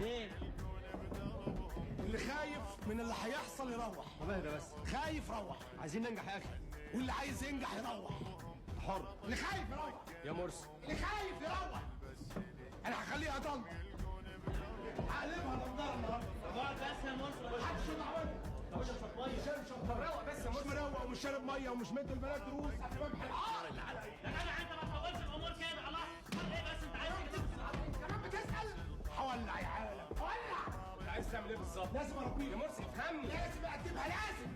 ايه اللي خايف من اللي هيحصل يروح. والله ده بس خايف روح، عايزين ننجح يا اخي. واللي عايز ينجح يروح. حر اللي خايف يروح، يا مرسي. اللي خايف يروح. انا هخليها ضلمه، هقلبها نضاره النهارده. اقعد بس يا مرسي. محدش يطلع منها. مروق بس يا مش مرسي. مروق ومش شارب ميه ومش مد البنات دروس قبل ما امحي العار اللي عليا. يا جدع انت ما تحولش الامور كده. الله ايه بس انت عايز كده؟ كمان بتسال؟ هولع يا عالم، هولع. انت عايز تعمل ايه بالظبط؟ لازم اربيه يا مرسي افهمني. لازم اقدمها، لازم.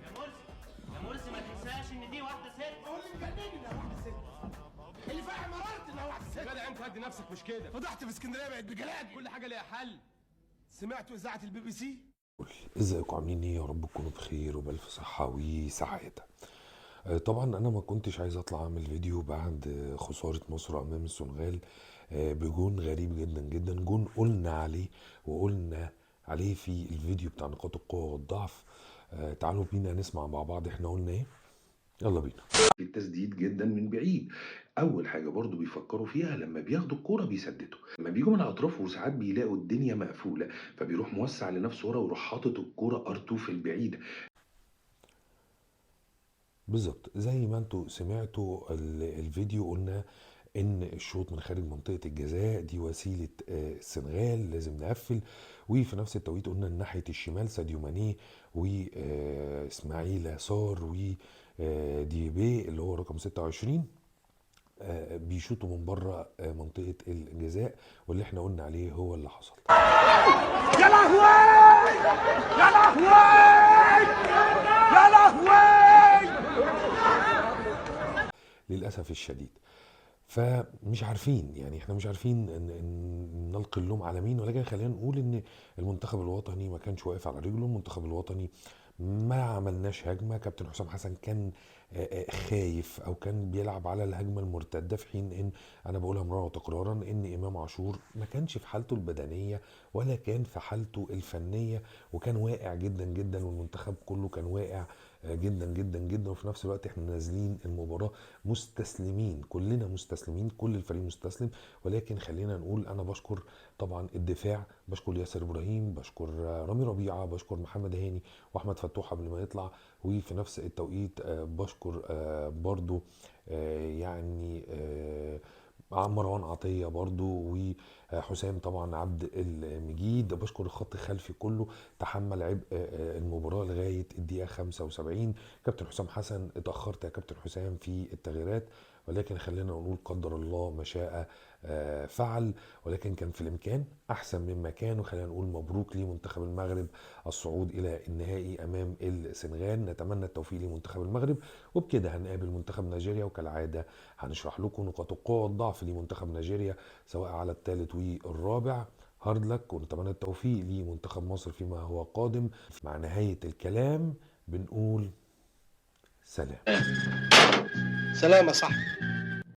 يا مرسي ما تنساش ان دي واحده ست. هو اللي مجنني انها واحده ست، اللي فاهم مرارة انها واحده ست. يا جدع انت هدي نفسك، مش كده. فضحت في اسكندريه بقت بجلادي. كل حاجه ليها حل. سمعتوا اذاعه الBBC؟ ازيكم عاملين ايه؟ يا رب تكونوا بخير وبألف صحة وسعادة. طبعا انا ما كنتش عايز اطلع اعمل فيديو بعد خسارة مصر امام السنغال بجون غريب جدا جدا. جون قلنا عليه في الفيديو بتاع نقاط القوة والضعف. تعالوا بينا نسمع مع بعض احنا قلنا ايه. يلا بينا. التسديد جدا من بعيد. اول حاجه برضو بيفكروا فيها لما بياخدوا الكوره بيسددوا، لما بيجوا من الاطراف وساعات بيلاقوا الدنيا مقفوله فبيروح موسع لنفسه ورا ويروح حاطط الكوره ار2 في البعيده. بالظبط زي ما انتوا سمعتوا الفيديو، قلنا ان الشوط من خارج منطقة الجزاء دي وسيلة السنغال، لازم نقفل. وفي نفس التوقيت قلنا ان ناحية الشمال ساديو ماني واسماعيل صار وديبي اللي هو رقم 26 بيشوطوا من بره منطقة الجزاء، واللي احنا قلنا عليه هو اللي حصل. يا لهوي يا لهوي يا لهوي. للأسف الشديد فمش عارفين، يعني احنا مش عارفين ان نلقي اللوم على مين، ولكن خلينا نقول ان المنتخب الوطني ما كانش واقف على رجله. المنتخب الوطني ما عملناش هجمة. كابتن حسام حسن كان خايف او كان بيلعب على الهجمة المرتدة، في حين ان انا بقولها مرارا وتكرارا ان امام عاشور ما كانش في حالته البدنية ولا كان في حالته الفنية، وكان واقع جدا جدا، والمنتخب كله كان واقع جدا جدا جدا. وفي نفس الوقت احنا نازلين المباراة مستسلمين، كلنا مستسلمين، كل الفريق مستسلم. ولكن خلينا نقول انا بشكر طبعا الدفاع، بشكر ياسر ابراهيم، بشكر رامي ربيعة، بشكر محمد هاني واحمد فتوح قبل ما يطلع، وفي نفس التوقيت بشكر برضو يعني مروان عطية برضو، وحسام طبعا عبد المجيد. بشكر الخط الخلفي كله تحمل عبء المباراة لغاية الدقيقة 75. كابتن حسام حسن اتأخرت يا كابتن حسام في التغييرات، ولكن خلينا نقول قدر الله ما شاء فعل، ولكن كان في الامكان احسن مما كان. وخلينا نقول مبروك لمنتخب المغرب الصعود الى النهائي امام السنغال. نتمنى التوفيق لمنتخب المغرب، وبكده هنقابل منتخب نيجيريا، وكالعاده هنشرح لكم نقاط القوه والضعف لمنتخب نيجيريا سواء على الثالث والرابع. هارد لك، ونتمنى التوفيق لمنتخب مصر فيما هو قادم. مع نهايه الكلام بنقول سلام. سلام يا صاحبي.